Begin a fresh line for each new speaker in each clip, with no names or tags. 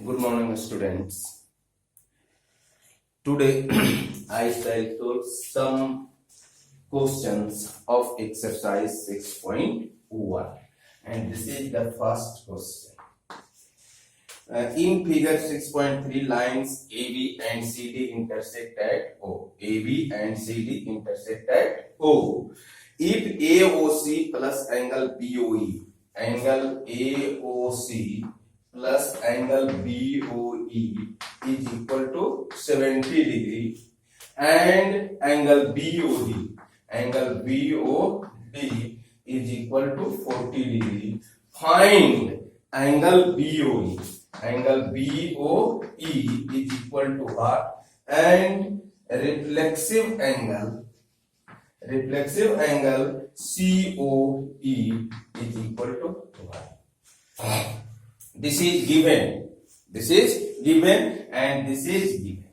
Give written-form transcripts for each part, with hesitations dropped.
Good morning, students. Today I shall solve some questions of exercise 6.1, and this is the first question. In figure 6.3, lines AB and CD intersect at O. AB and CD intersect at O. If AOC plus angle BOE, angle AOC plus angle BOE is equal to 70 degree, and angle BOD is equal to 40 degree. Find angle BOE. Angle BOE is equal to what? And reflexive angle COE is equal to what? This is given, and this is given,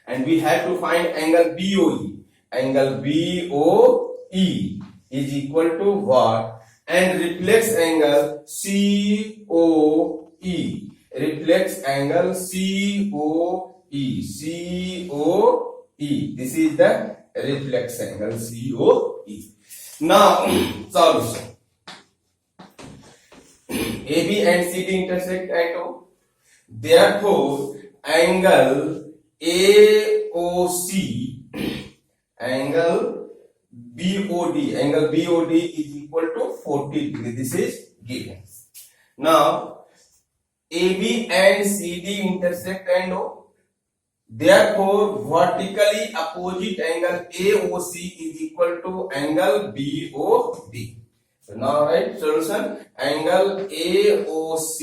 and we have to find angle BOE. Angle BOE is equal to what? And reflex angle COE. Reflex angle COE. This is the reflex angle COE. Now solution. AB and CD intersect at O. Therefore, angle AOC, angle BOD is equal to 40 degree. This is given. Now, AB and CD intersect at O. Therefore, vertically opposite angle AOC is equal to angle BOD. So now write solution. Angle AOC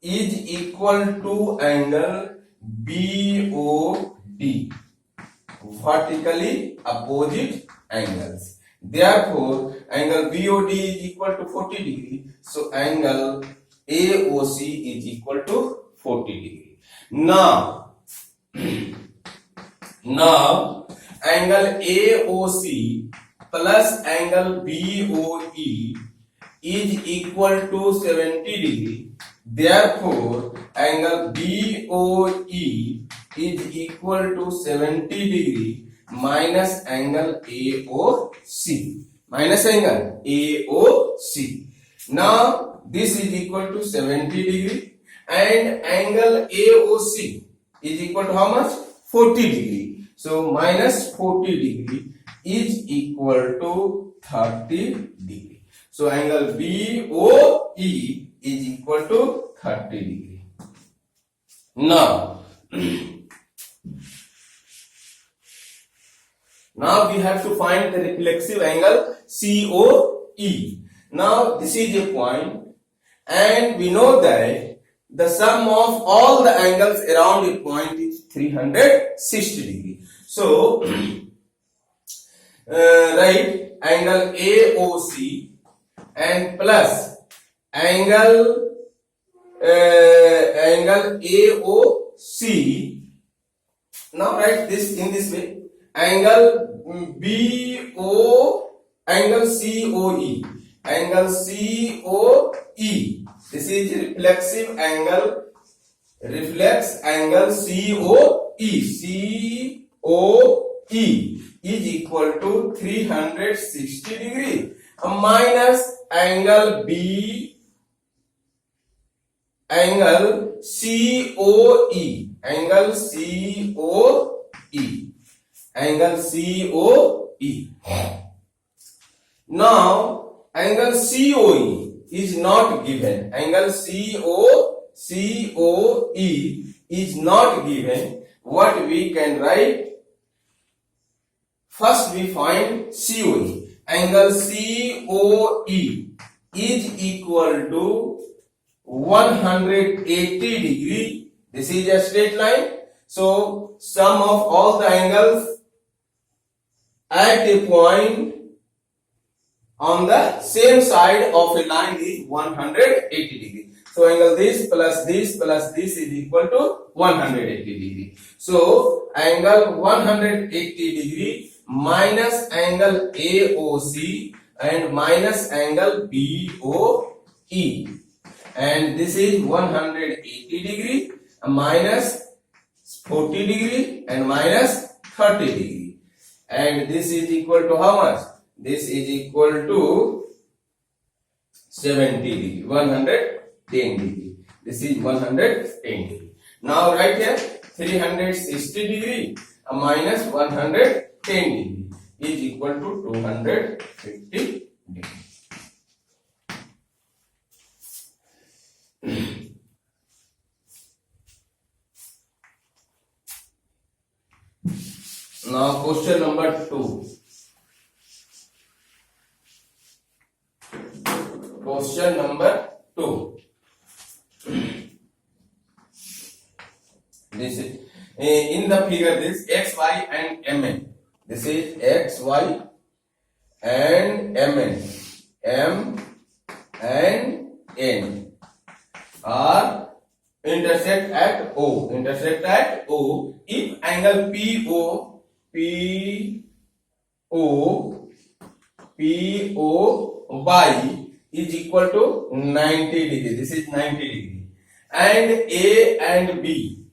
is equal to angle BOD, vertically opposite angles. Therefore, angle BOD is equal to 40 degree. So angle AOC is equal to 40 degree. Now angle AOC plus angle BOE is equal to 70 degree. Therefore, angle BOE is equal to 70 degree minus angle AOC. Now, this is equal to 70 degree, and angle AOC is equal to how much? 40 degree. So, minus 40 degree is equal to 30 degree. So angle BOE is equal to 30 degree. Now we have to find the reflexive angle COE. Now this is a point, and we know that the sum of all the angles around a point is 360 degree. So write angle AOC and plus angle AOC. Now write this in this way. Angle COE. This is reflex angle COE is equal to 360 degree minus angle COE. Now angle COE is not given. Angle COE is not given. What we can write? First we find COE. Angle COE is equal to 180 degree. This is a straight line. So sum of all the angles at a point on the same side of a line is 180 degree. So angle this plus this is equal to 180 degree. So angle 180 degree minus angle AOC and minus angle BOE and this is 180 degree, minus 40 degree and minus 30 degree, and this is equal to how much? This is equal to 70 degree, 110 degree. This is 110 degree. Now write here 360 degree minus 110 degree is equal to 250 degree. Now question number 2. Question number 2. This is in the figure, this x, y and mn. This is x, y and mn. M and n are intersect at O. Intersect at O. If angle POY is equal to 90 degree. This is 90 degree. And A and B,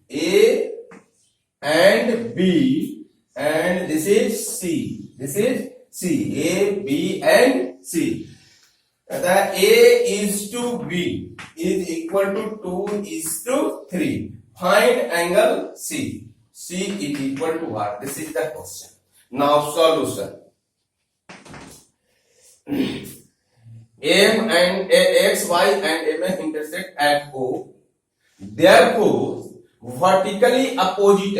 and this is C. This is C. A, B and C. The A is to B is equal to 2 is to 3. Find angle C. C is equal to what? This is the question. Now solution. M and X, Y and M intersect at O. Therefore, vertically opposite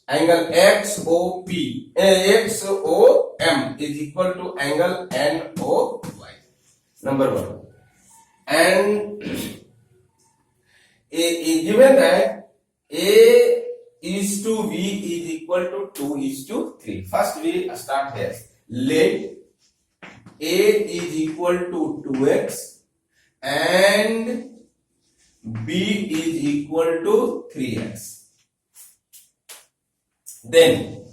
angle XOM is equal to angle NOY. Number 1. And given that A is to B is equal to 2 is to 3. First we start here. Let A is equal to 2x and B is equal to 3x. Then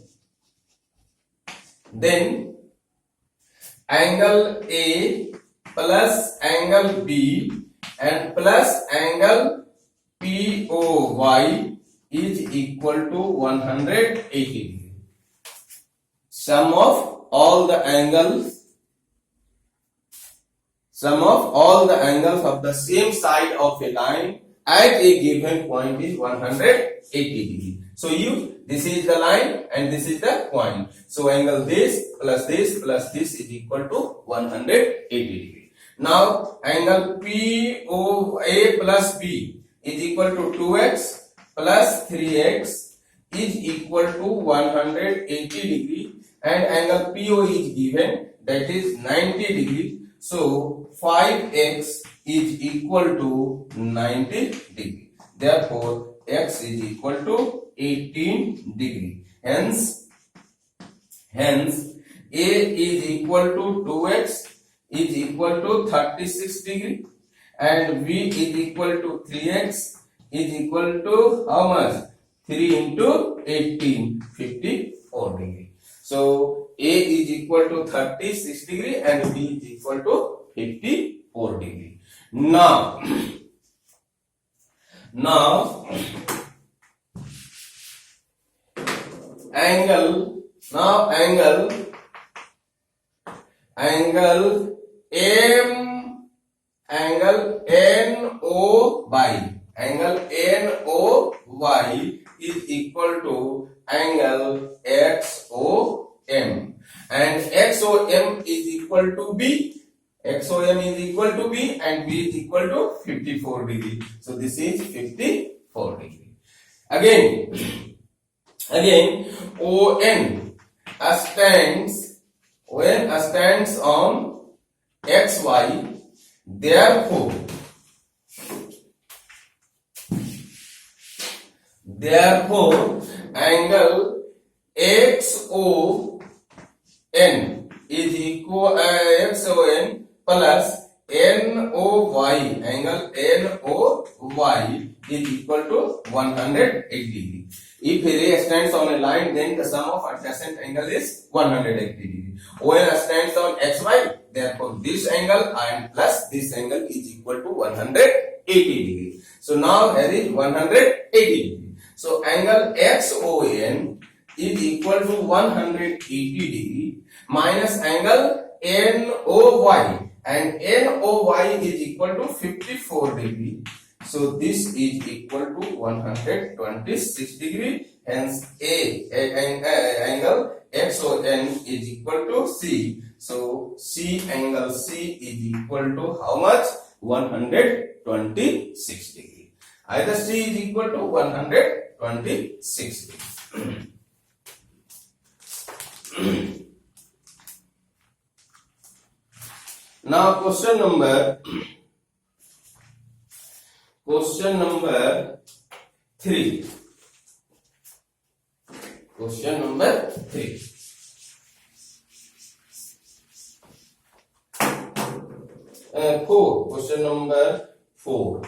angle A plus angle B and plus angle POY is equal to 180 degree. Sum of all the angles of the same side of a line at a given point is 180 degree. So this is the line and this is the point. So angle this plus this is equal to 180 degree. Now angle POA plus B is equal to 2x plus 3x is equal to 180 degree, and angle PO is given, that is 90 degree. So 5x is equal to 90 degree. Therefore x is equal to 18 degree. Hence A is equal to 2x is equal to 36 degree, and B is equal to 3x is equal to how much? 3 into 18, 54 degree. So A is equal to 36 degree and B is equal to 54 degree. Now angle NOY is equal to angle XOM, and XOM is equal to B. XOM is equal to B and B is equal to 54 degree. So this is 54 degree. Again ON stands on XY. Therefore angle XON is equal XON plus NOY, angle NOY is equal to 180 degree. If ray stands on a line, then the sum of adjacent angle is 180 degree. ON stands on XY, Therefore, this angle and plus this angle is equal to 180 degree. So now here is 180 degree. So angle XON is equal to 180 degree minus angle NOY, and NOY is equal to 54 degree. So this is equal to 126 degree. Hence angle XON is equal to C. So C angle C is equal to how much? 126 degree. Either C is equal to 126 degree. Now question number 3. Question number 3. Question number 4.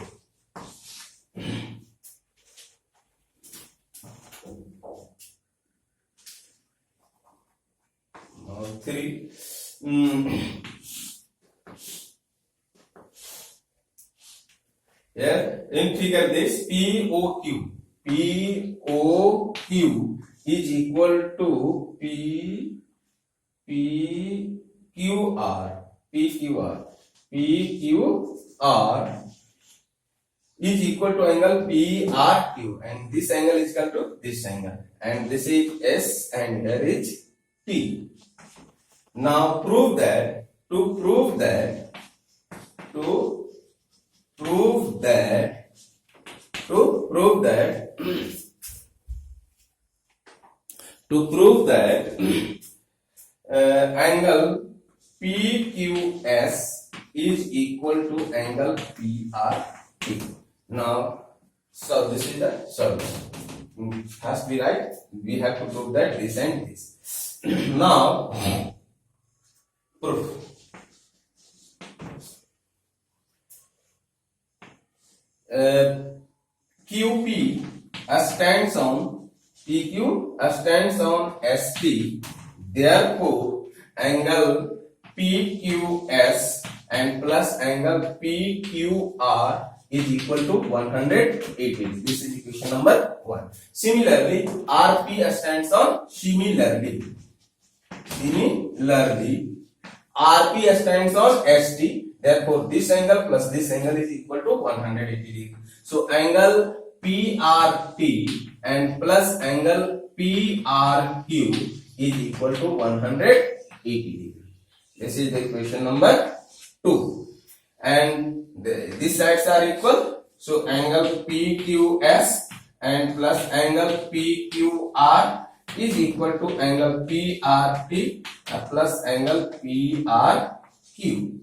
Now 3. Here in figure this POQ is equal to PQR is equal to angle PRQ, and this angle is equal to this angle, and this is S and here is T. Now prove that to prove that angle PQS is equal to angle PRT. Now, so this is the solution. Has to be right. We have to prove that this and this. Now, proof. QP stands on PQ stands on ST. Therefore, angle PQS and plus angle PQR is equal to 180. This is equation number 1. Similarly, RP stands on similarly. RP stands on ST. Therefore, this angle plus this angle is equal to 180 degree. So, angle PRT and plus angle PRQ is equal to 180 degree. This is the equation number 2. And these sides are equal. So, angle PQS and plus angle PQR is equal to angle PRT plus angle PRQ.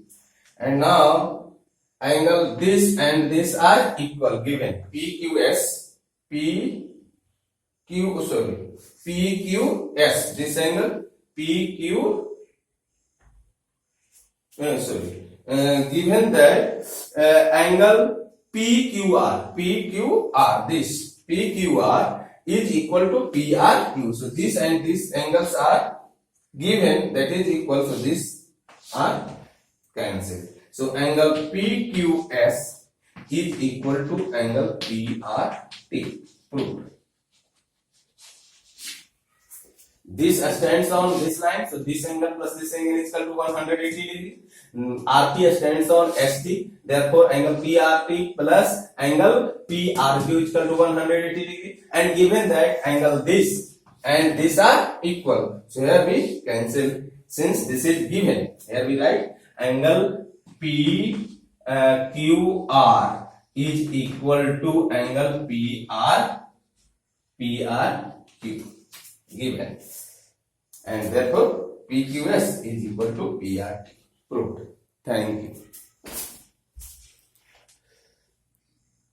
And now angle this and this are equal, given PQS PQS, this angle given that angle PQR, this PQR is equal to PRQ. So this and this angles are given, that is equal, so this are cancelled. So angle PQS is equal to angle PRT. Proved. This stands on this line, so this angle plus this angle is equal to 180 degree. RP stands on ST, therefore angle PRT plus angle PRQ is equal to 180 degree. And given that angle this and this are equal, so here we cancel since this is given. Here we write angle PQR is equal to angle PRQ given, and therefore PQS is equal to PRT. Proved. Thank you.